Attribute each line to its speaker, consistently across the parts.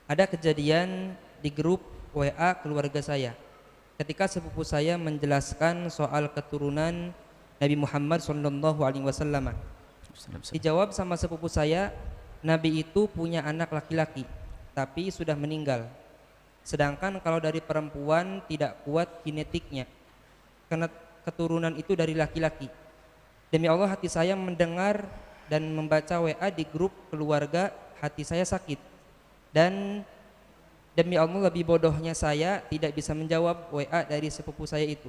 Speaker 1: Ada kejadian di grup WA keluarga saya ketika sepupu saya menjelaskan soal keturunan Nabi Muhammad SAW. Dijawab sama sepupu saya, Nabi itu punya anak laki-laki tapi sudah meninggal. Sedangkan kalau dari perempuan tidak kuat genetiknya, karena keturunan itu dari laki-laki. Demi Allah, hati saya mendengar dan membaca WA di grup keluarga, hati saya sakit. Dan demi Allah, lebih bodohnya saya tidak bisa menjawab WA dari sepupu saya itu.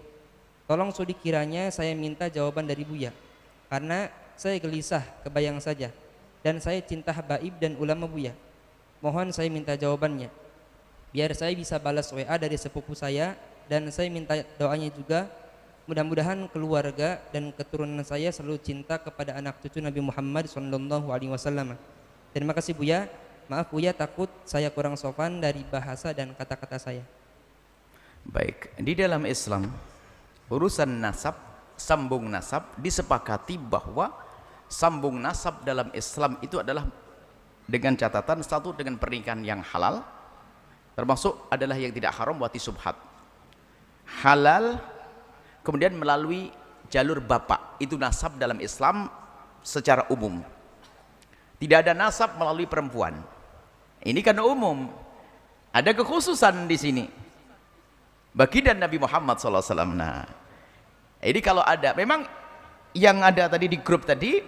Speaker 1: Tolong Sudi, kiranya saya minta jawaban dari Buya, karena saya gelisah kebayang saja, dan saya cinta habaib dan ulama Buya. Mohon saya minta jawabannya, biar saya bisa balas WA dari sepupu saya, dan saya minta doanya juga. Mudah-mudahan keluarga dan keturunan saya selalu cinta kepada anak cucu Nabi Muhammad SAW. Terima kasih Buya. Maaf Buya, takut saya kurang sopan dari bahasa dan kata-kata saya.
Speaker 2: Baik, di dalam Islam urusan nasab, sambung nasab, disepakati bahwa sambung nasab dalam Islam itu adalah dengan catatan satu, dengan pernikahan yang halal, termasuk adalah yang tidak haram wati subhat. Halal, kemudian melalui jalur bapak, itu nasab dalam Islam secara umum. Tidak ada nasab melalui perempuan. Ini kan umum. Ada kekhususan di sini. Baginda Nabi Muhammad SAW. Nah, ini kalau ada, memang yang ada tadi di grup tadi,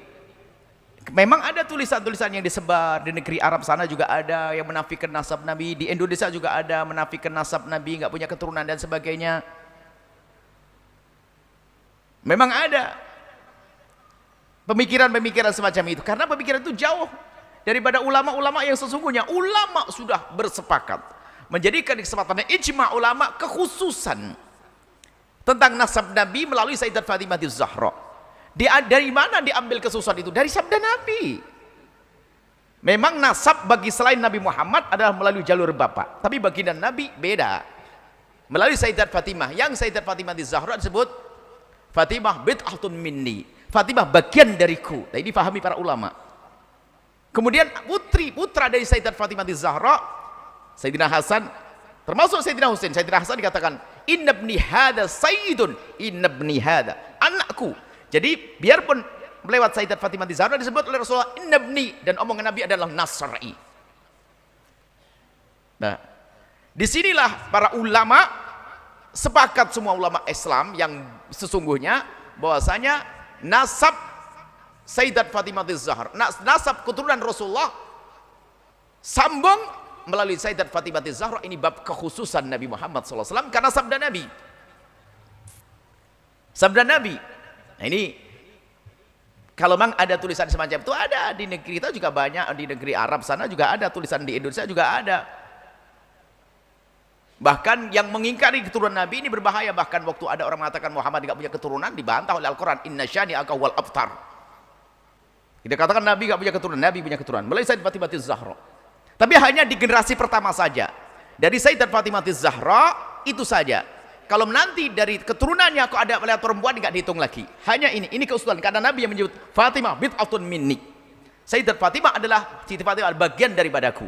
Speaker 2: memang ada tulisan-tulisan yang disebar di negeri Arab sana juga ada yang menafikan nasab Nabi, di Indonesia juga ada menafikan nasab Nabi, nggak punya keturunan dan sebagainya. Memang ada pemikiran-pemikiran semacam itu, karena pemikiran itu jauh daripada ulama-ulama yang sesungguhnya. Ulama sudah bersepakat menjadikan kesempatan ijma ulama kekhususan tentang nasab Nabi melalui Sayyidat Fatimah Az-Zahra. Dari mana diambil kekhususan itu? Dari sabda Nabi. Memang nasab bagi selain Nabi Muhammad adalah melalui jalur bapak, tapi baginda Nabi beda, melalui Sayyidat Fatimah. Yang Sayyidat Fatimah Az-Zahra disebut Fatimah bid'atun minni, Fatimah bagian dariku. Nah, ini difahami para ulama. Kemudian putra dari Sayyidat Fatimah Az-Zahra, Sayyidina Hasan, termasuk Sayyidina Husain. Sayyidina Hasan dikatakan inna ibni hadha sayyidun, inna ibni hadha, anakku. Jadi biarpun melewat Sayyidat Fatimah Az-Zahra disebut oleh Rasulullah inna ibni, dan omongan Nabi adalah nasrai. Nah, disinilah para ulama sepakat, semua ulama Islam yang sesungguhnya, bahwasanya nasab Sayyidat Fatimah Az-Zahra, nasab keturunan Rasulullah sambung melalui Sayyidat Fatimah Az-Zahra, ini bab kekhususan Nabi Muhammad SAW karena sabda Nabi. Sabda Nabi. Nah, ini kalau memang ada tulisan semacam itu, ada di negeri kita juga banyak, di negeri Arab sana juga ada, tulisan di Indonesia juga ada. Bahkan yang mengingkari keturunan Nabi ini berbahaya. Bahkan waktu ada orang mengatakan Muhammad tidak punya keturunan, dibantah oleh Al-Quran, inna syani'aka wal abtar. Kita katakan Nabi tidak punya keturunan, Nabi punya keturunan melalui Sayyidat Fatimah Az-Zahra. Tapi hanya di generasi pertama saja. Dari Sayyidat Fatimah Az-Zahra itu saja. Kalau nanti dari keturunannya kok ada melihat perempuan, tidak dihitung lagi. Hanya ini keusulan, karena Nabi yang menyebut Fatimah bid'atun minni. Sayyidat Fatimah adalah, Siti Fatimah bagian daripadaku.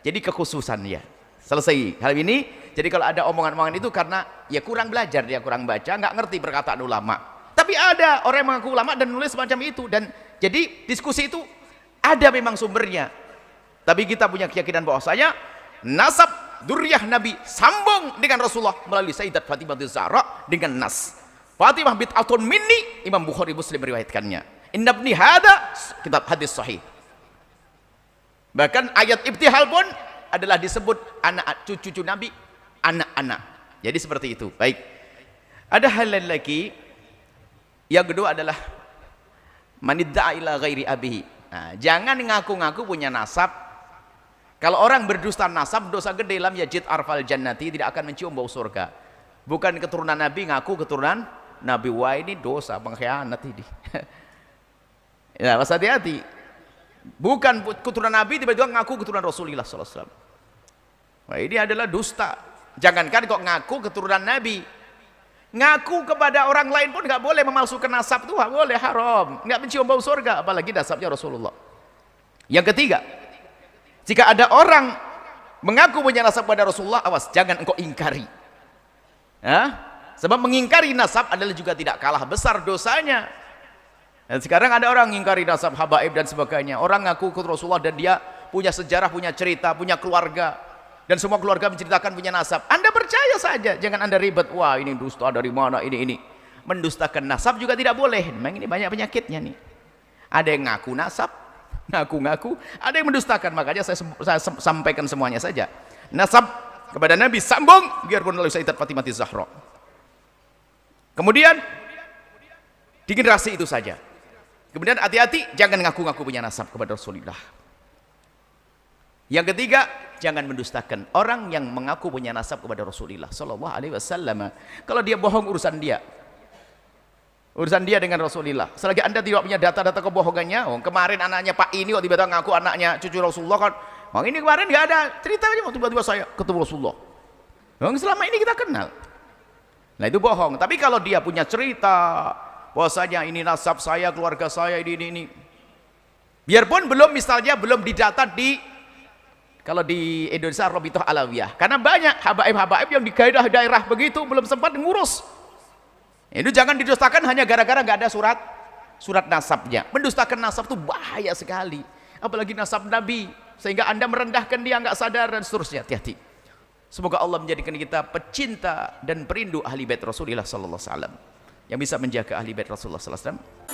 Speaker 2: Jadi kekhususannya. Selesai hal ini. Jadi kalau ada omongan-omongan itu karena ya kurang belajar, dia kurang baca, nggak ngerti perkataan ulama. Tapi ada orang yang mengaku ulama dan nulis semacam itu, dan jadi diskusi itu ada memang sumbernya. Tapi kita punya keyakinan bahwasanya nasab dzurriyyah Nabi sambung dengan Rasulullah melalui Sayyidat Fatimah Az-Zahra dengan nas. Fatimah bid'atun minni, Imam Bukhari Muslim meriwayatkannya. Inna ibni hada, kitab hadis sahih. Bahkan ayat ibtihal pun adalah disebut anak cucu Nabi, anak-anak. Jadi seperti itu. Baik. Ada hal lain lagi. Yang kedua adalah manidda'a ila ghairi abihi. Nah, jangan ngaku-ngaku punya nasab. Kalau orang berdusta nasab, dosa gede, lam yajid arfal jannati, tidak akan mencium bau surga. Bukan keturunan Nabi ngaku keturunan Nabi. Wah, ini dosa, pengkhianat ini. Ya, harus hati-hati. Bukan keturunan Nabi tiba-tiba ngaku keturunan Rasulullah SAW. Nah, ini adalah dusta. Jangankan kok ngaku keturunan Nabi, ngaku kepada orang lain pun nggak boleh, memalsukan nasab itu nggak boleh, haram, nggak mencium bau surga, apalagi nasabnya Rasulullah. Yang ketiga, jika ada orang mengaku punya nasab kepada Rasulullah, awas, jangan engkau ingkari. Sebab mengingkari nasab adalah juga tidak kalah besar dosanya. Dan sekarang ada orang ingkari nasab, habaib dan sebagainya. Orang ngaku ke Rasulullah dan dia punya sejarah, punya cerita, punya keluarga. Dan semua keluarga menceritakan punya nasab. Anda percaya saja, jangan Anda ribet. Wah, ini dusta dari mana, ini. Mendustakan nasab juga tidak boleh. Memang ini banyak penyakitnya nih. Ada yang ngaku nasab, ngaku-ngaku, ada yang mendustakan. Makanya saya sampaikan semuanya saja. Nasab kepada Nabi sambung, biarpun oleh Sayyidat Fatimah Zahra. Kemudian di generasi itu saja. Kemudian hati-hati, jangan ngaku-ngaku punya nasab kepada Rasulullah. Yang ketiga, jangan mendustakan orang yang mengaku punya nasab kepada Rasulullah sallallahu alaihi wasallam. Kalau dia bohong, urusan dia. Urusan dia dengan Rasulullah. Selagi Anda tidak punya data-data kebohongannya, kemarin anaknya Pak ini waktu tiba-tiba ngaku anaknya cucu Rasulullah kan. Ini kemarin nggak ada ceritanya, tiba-tiba saya ketemu Rasulullah. Selama ini kita kenal. Nah itu bohong. Tapi kalau dia punya cerita bahwasanya ini nasab saya, keluarga saya, ini. Biarpun misalnya belum didata di, kalau di Indonesia Rabithah Alawiyah. Karena banyak habaib-habaib yang di daerah begitu belum sempat ngurus. Itu jangan didustakan hanya gara-gara nggak ada surat nasabnya. Mendustakan nasab itu bahaya sekali. Apalagi nasab Nabi, sehingga Anda merendahkan dia nggak sadar dan seterusnya. Hati-hati. Semoga Allah menjadikan kita pecinta dan perindu ahli bait Rasulullah sallallahu alaihi wasallam, yang bisa menjaga ahli bait Rasulullah sallallahu alaihi wasallam.